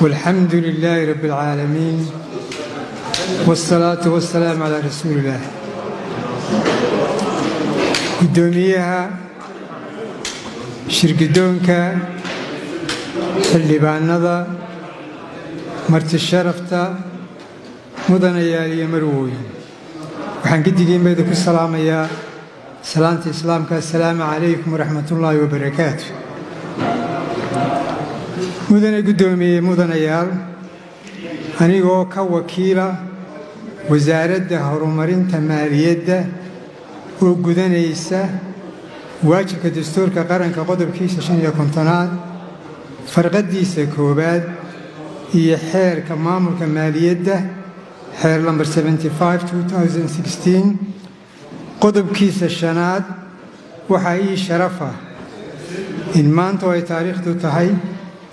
والحمد لله رب العالمين والصلاة والسلام على رسول الله. قدوميها شرقدونك xildhibaanada marti sharafta mudanayaal iyo marwooyin waxaan gidigiin bayda ku salaamayaa salaanta islaamka assalaamu calaykum waraxmatullaahi wabarakaatu. mudane guddoomiye mudanayaal anigoo ka wakiila wasaaradda horumarinta maaliyadda oo gudanaysa waajibka dastuurka qaranka qodobkiisa 55 farqadiisa koobaad iyo xeerka maamulka maaliyadda xeer number 75/2016 qodobkiisa 5aad waxa ii sharafa in maanta ay taariikhdu tahay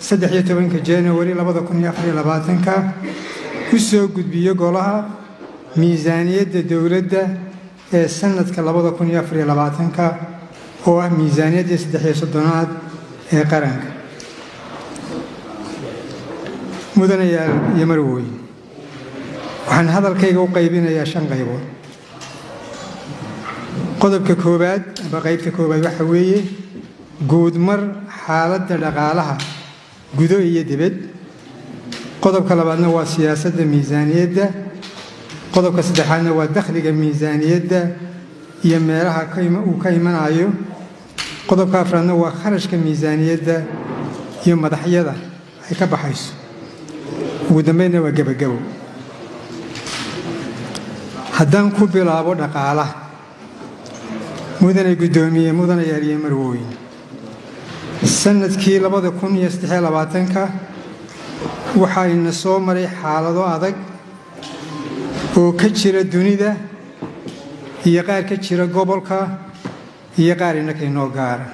13 January 2024 ku soo gudbiyo golaha miisaaniyadda dawladda ee sanadka 2024 oo ah miisaaniyadda 33aad ee qaranka. mudanayaal iyo marwooyin waxaan hadalkayga u qaybinayaa 5 qaybood. qodobka koobaad ama qaybta koobaad waxa weeye guudmar xaaladda dhaqaalaha gudo iyo dibad. qodobka labaadna waa siyaasadda miisaaniyadda. qodobka saddexaadna waa dakhliga miisaaniyadda iyo meelaha uu ka imanayo. qodobka afraadna waa kharashka miisaaniyadda iyo madaxyada ay ka baxayso. ugu dambeynna waa gabagabo. haddaan ku bilaabo dhaqaalaha mudane guddoomiye mudanayaal iyo marwooyin sanadkii 2023 waxayna soo maray xaalado adag oo ka jira dunida iyo qaar ka jira gobolka iyo qaar innaka inoo gaara.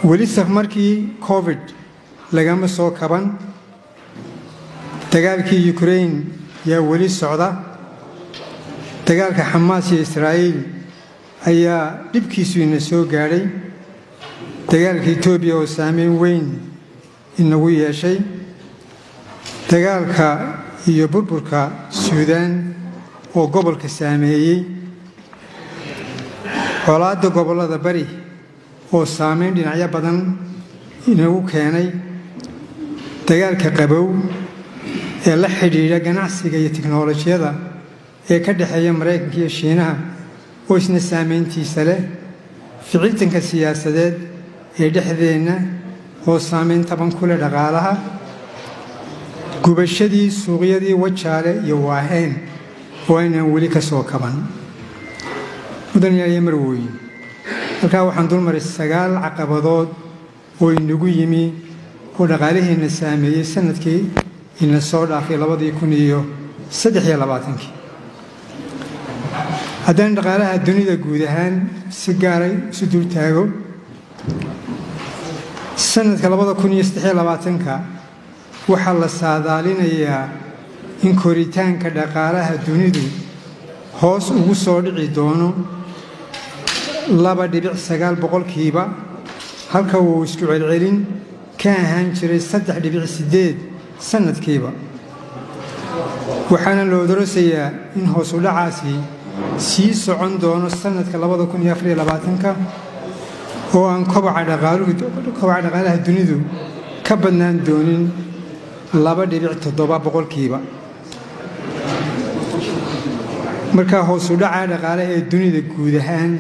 weli markii covid lagama soo kaban. dagaalkii Ukraine yaa weli socda. dagaalka Xamaas iyo Israa'iil ayaa dhibkiisu ina soo gaadhay. dagaalka Itoobiya oo saameyn weyn inagu yeeshay. dagaalka iyo burburka Suudaan oo gobolka saameeyey. colaadda gobollada bari oo saameyn dhinacyo badan inagu keenay. dagaalka qabow ee la xidhiidha ganacsiga iyo tiknoolajiyada ee ka dhexeeya Mareykanka iyo Shiinaha oo isna saameyntiisa leh. ficiltanka siyaasadeed ee dhexdeenna oo saameyn taban ku leh dhaqaalaha. gubashadii suuqyadii Wajaale iyo Waaheen oo aynaan weli ka soo kaban. mudanayaal iyo marwooyin halkaa waxaan dulmaray 9 caqabadood oo inagu yimi oo dhaqaalaheena saameeyey sanadkii ina soo dhaafay 2023. haddaan dhaqaalaha dunida guud ahaan si gaaray isu dul taago sanadka 2023 waxaa la saadaalinayaa in koritaanka dhaqaalaha dunidu hoos ugu soo dhici doono 2.9% halka uu isku celcelin ka ahaan jiray 3.8 sanadkiiba. waxaana loo darasayaa in hoos u dhacaasi sii socon doono sanadka 2024 oo aan kobaca dhaqaalaha dunidu ka badnaan doonin 2.7%. markaa hoos u dhaca dhaqaalaha ee dunida guud ahaan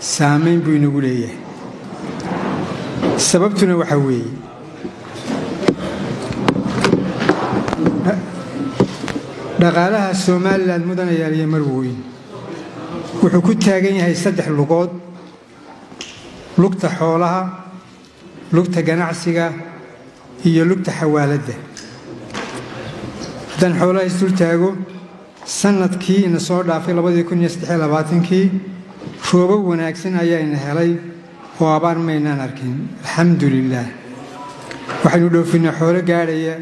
saameyn buu inagu leeyahay. sababtuna waxa weeye dhaqaalaha Soomaaliland mudanayaal iyo marwooyin wuxuu ku taagan yahay 3 lugood: lugta xoolaha, lugta ganacsiga iyo lugta xawaaladda. haddaan xoolaha isdul taago sanadkii ina soo dhaafay 2023 roobab wanaagsan ayaa ina helay oo abaar maynaan arkin alxamdulillaah. waxaynu dhoofinay xoolo gaadhaya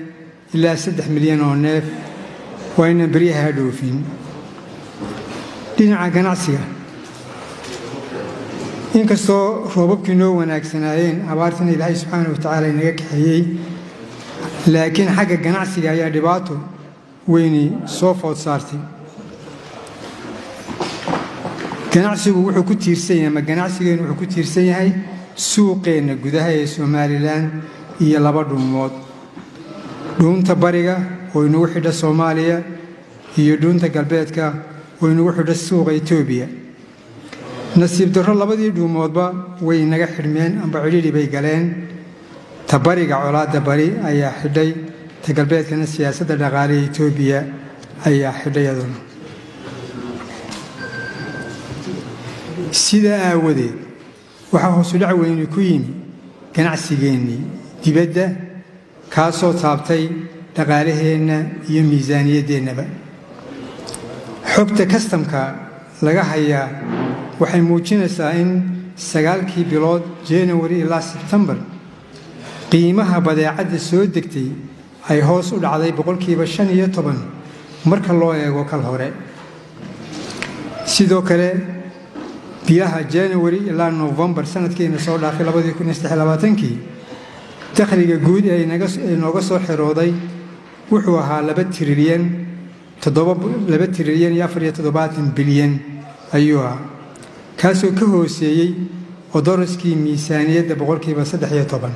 ilaa 3 milyan oo neef waa inaan beryaha dhoofin. dhinaca ganacsiga inkastoo roobabkii noo wanaagsanaayeen abaartana ilaahay subxaanahu watacaala inaga kaxeeyey laakiin xagga ganacsiga ayaa dhibaato weyni soo food saartay ganacsigu wuxuu ku tiirsan yahay ama ganacsigeenu wuxuu ku tiirsan yahay suuqeenna gudaha ee Somaliland iyo laba dhuumood dhuunta bariga oo inagu xidha Soomaaliya iyo dhuunta galbeedka oo inagu xidha suuqa Itoobiya nasiib darro labadii dhuumoodba way naga xidhmeen amba cidhiidhi bay galeen ta bariga colaadda bari ayaa xidhay ta galbeedkana siyaasadda dhaqaale ee Itoobiya ayaa xidhay iyaduna sida aawadeed waxaa hoos u dhac weyni ku yimi ganacsigeennii dibadda kaasoo taabtay dhaqaalaheenna iyo miisaaniyadeennaba xogta kastamka laga hayaa waxay muujinaysaa in 9kii bilood January ilaa September qiimaha badeecada soo degtay ay hoos u dhacday 15% marka loo eego kal hore sidoo kale bilaha January ilaa November sanadkeena soo dhaafay 2023 dakhliga guud ee inaga soo xirooday wuxuu ahaa 2 trilyan 4.7 bilyan ayuu ahaa kaasoo ka hooseeyay odoroskii miisaaniyadda 13%.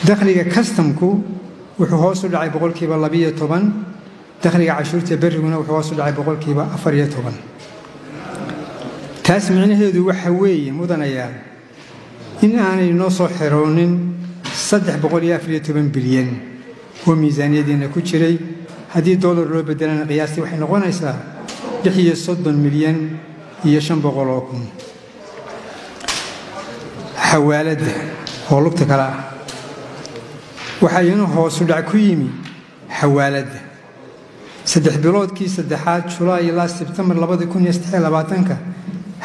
dakhliga kastamku wuxuu hoos u dhacay 12%, dakhliga cashuurta berriguna wuxuu hoos u dhacay 4%. taas micnaheedu waxa weeye mudanayaa in aanay noo soo xiroonin 314 bilyan oo miisaaniyadeena ku jiray haddii dollar loo bedelana qiyaastii waxay noqonaysaa 36 milyan iyo 500 kun xawaaladda oo lugta kale ah waxaa iyana hoos u dhac ku yimi xawaaladda 3 biloodkii saddexaad July ilaa September 2023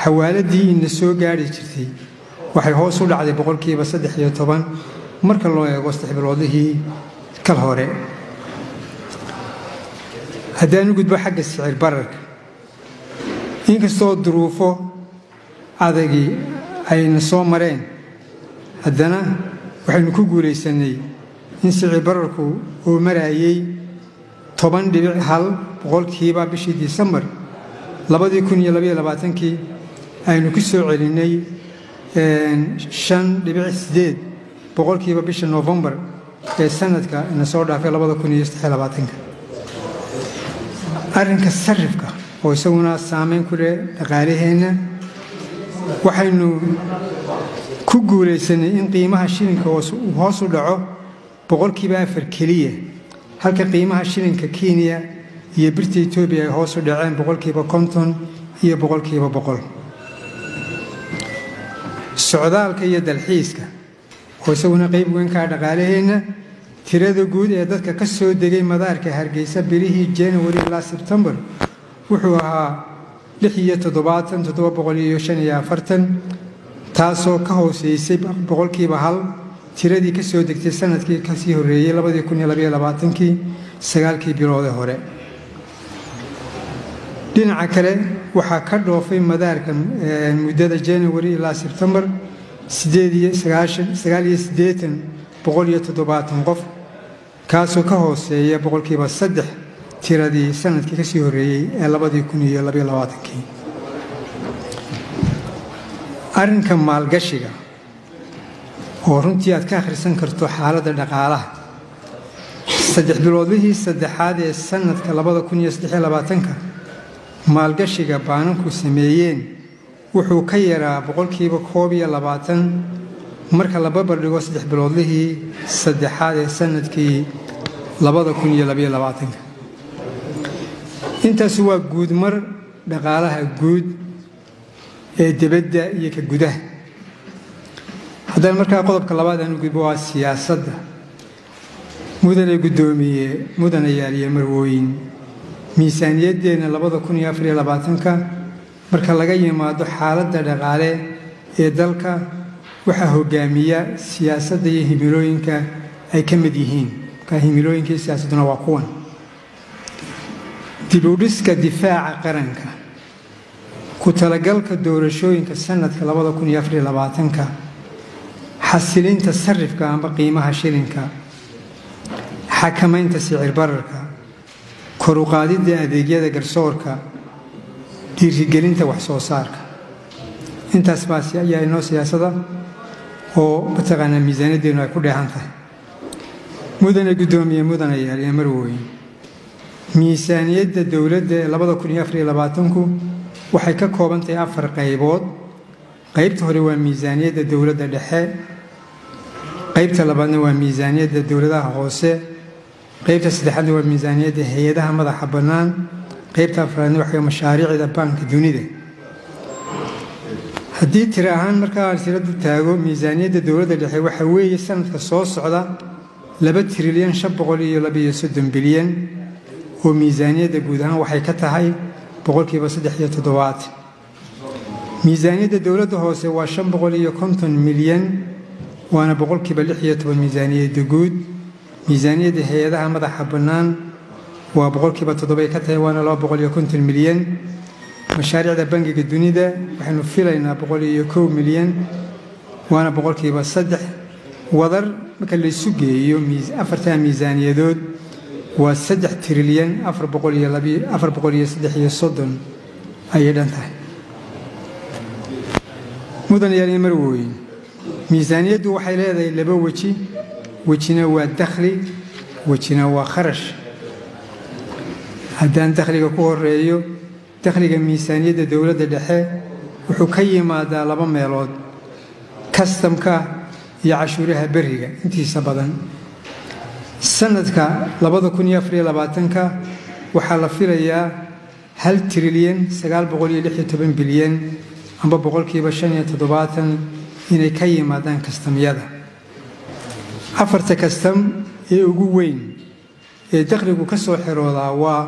xawaaladii in soo gaari jirtay waxay hoos u dhacday 3% marka loo eego 3 biloodihii kal hore haddaan gudbo xagga sicir bararka inkastoo duruufo adagi ayna soo mareen haddana waxaynu ku guulaysanay in sicir bararku uu marayay 10.1% bishii December 2022 aynu ku soo celinay 5.8% bisha November ee sanadka ina soo dhaafay 2023 arrinka sarifka oo isaguna saameyn ku leh dhaqaalaheena waxaynu ku guulaysanay in qiimaha shilinka hoos u dhaco 4% kaliya halka qiimaha shilinka Kenya iyo birta Itoobiya ay hoos u dhaceen 50% iyo 100%. socdaalka iyo dalxiiska oo isaguna qayb weyn ka dhaqaalaheena tirada guud ee dadka ka soo degay madaarka Hargeysa bilihii January ilaa September wuxuu ahaa 7,745 taasoo ka hooseysay 1% tiradii ka soo degtay sanadkii ka sii horeeyay 2022 9kii bilood hore dhinaca kale waxaa ka dhoofay madaarka muddada January ilaa September 89,170 qof kaasoo ka hooseeya 3% tiradii sanadkii ka sii horeeyay ee 2022 arrinka maalgashiga oo runtii aad ka akhrisan karto xaaladda dhaqaalaha 3 biloodihii saddexaad ee sanadka 2023 maalgashiga baananku sameeyeen wuxuu ka yaraa 12% marka la barbar dhigo 3 biloodihii saddexaad ee sanadkii 2022 intaas waa guud mar dhaqaalaha guud ee dibadda iyo ka gudaha haddana markaa qodobka labaad aan u gudbo waa siyaasadda mudane gudoomiye mudanayaal iyo marwooyin miisaaniyaddeena 2024 marka laga yimaado xaaladda dhaqaale ee dalka waxaa hogaamiya siyaasadda iyo himilooyinka ay ka mid yihiin ka himilooyinkii siyaasadduna waa kuwan dib u dhiska difaaca qaranka ku talagalka doorashooyinka sanadka 2024 xasilinta sarifka amba qiimaha shilinka xakamaynta sicir bararka kor u qaadidda adeegyada garsoorka dhiirigelinta wax soo saarka intaas baa ayaa inoo siyaasada oo mataqaana miisaaniyaddeenu ay ku dheehan tahay mudane gudoomiye mudane yaaliya marweyn miisaaniyadda dowladda ee 2024 waxay ka kooban tahay 4 qaybood qaybta hore waa miisaaniyadda dowladda dhexe qaybta labaadna waa miisaaniyadda dowladaha hoose qaybta saddexaadna waa miisaaniyadda hay'adaha madaxa bannaan qaybta afraadna waxa mashaariicda banka dunida haddii tiro ahaan markaa tiradu taago miisaaniyadda dowladda dhexe waxa weeye sanadka soo socda 2,532 bilyan oo miisaaniyadda guud ahaan waxay ka tahay 3.7%. miisaaniyadda dowladda hoose waa 550 milyan waana 6% miisaaniyadda guud. miisaaniyadda hay'adaha madaxa bannaan waa 7% ka tahay waana 250 milyan. mashaariicda bangiga dunida waxaanu filaynaa 101 milyan waana 3%. wadar marka la isu geeyo afarta miisaaniyadood waa 3 trilyan 433 ayay dhan tahay. mudan yaaliin marweyn miisaaniyaddu waxay leedahay laba waji wajina waa dakhli wajina waa kharash. haddaan dakhliga ku horeeyo dakhliga miisaaniyadda dowladda dhexe wuxuu ka yimaadaa 2 meelood kastamka iyo cashuuraha beriga intiisa badan. sanadka 2024 waxaa la filayaa 1 trilyan 916 bilyan amba 5.7% inay ka yimaadaan kastamyada. 4 kastam ee ugu weyn ee dakhligu ka soo xiroodaa waa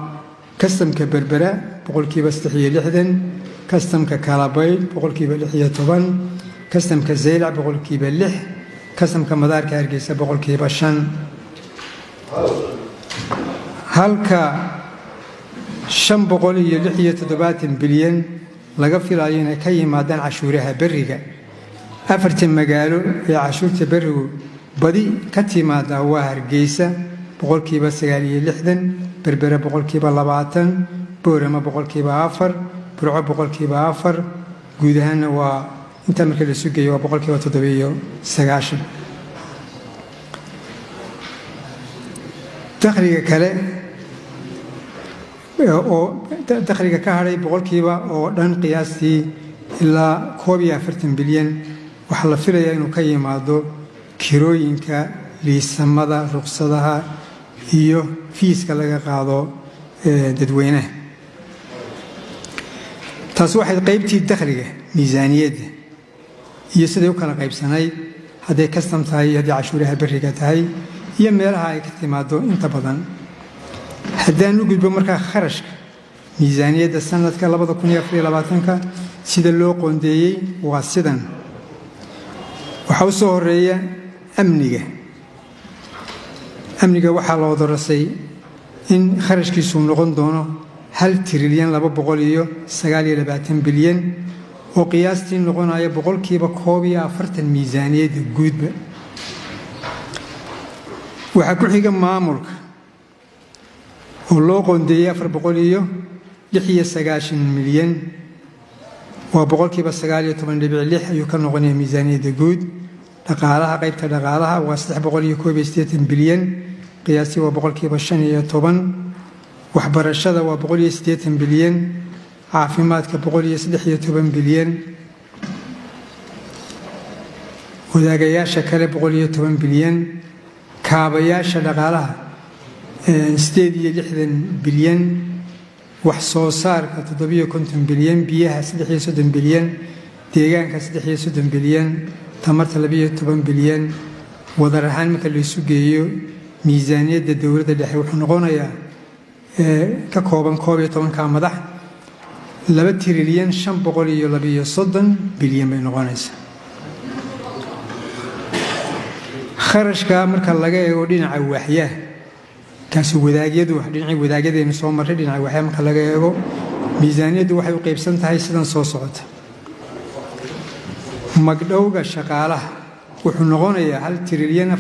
kastamka berbera 360%, kastamka kalabayd 16%, kastamka zeylac 6%, kastamka madaarka hargeysa 5%. halka 576 bilyan laga filayo inay ka yimaadaan cashuuraha beriga. 4 magaalo ee cashuurta berigu badi ka timaada waa hargeysa 9%, berbera 20%, boorama 4%, burco 4%, guud ahaanna waa inta marka la sugayo waa 7%. dakhliga kale oo dakhliga ka haray 1% oo dhan qiyaastii ilaa 41 bilyan waxaa la filayaa inuu ka yimaado kirooyinka liisamada ruqsadaha iyo fiiska laga qaado dadweynaha. taas waxay qaybtii dakhliga miisaaniyadda iyo siday u kala qaybsanayd hadday kastam tahay iyo haddii cashuuraha beriga tahay iyo meelaha ay ka timaado inta badan. haddaan u gudbo markaa kharashka miisaaniyadda sanadka 2024 sida loo qoondeeyey waa sidan. waxaa u soo horeeya amniga waxaa loo dorasay in kharashkiisu noqon doono 1 trilyan 229 bilyan oo qiyaastii noqonaya 140% miisaaniyadda guudba. waxaa ku xiga maamulka oo loo qoondeeyey 496 milyan waa 9.6% ayuu ka noqonaya miisaaniyadda guud. dhaqaalaha qaybta dhaqaalaha waa 381 bilyan qiyaastii waa 5%. waxbarashada waa 180 bilyan, caafimaadka 113 bilyan, wadaagayaasha kale 110 bilyan, kaabayaasha dhaqaalaha 68 bilyan, wax soo saarka 750 bilyan, biyaha 30 bilyan, deegaanka 30 bilyan, tamarta 12 bilyan. wadar ahaan marka la isu geeyo miisaaniyadda dowladda dhexe wuxuu noqonayaa ka kooban 11 madax 2 trilyan 532 bilyan bay noqonaysaa. kharashka marka laga eego dhinaca waaxyaha kaasi wadaagyadu dhinacii wadaagyadeena soo maray dhinaca waaxyaha marka laga eego miisaaniyaddu waxay u qaybsan tahay sidan soo socota magdhowga shaqaalaha wuxuu noqonayaa 1 trilyan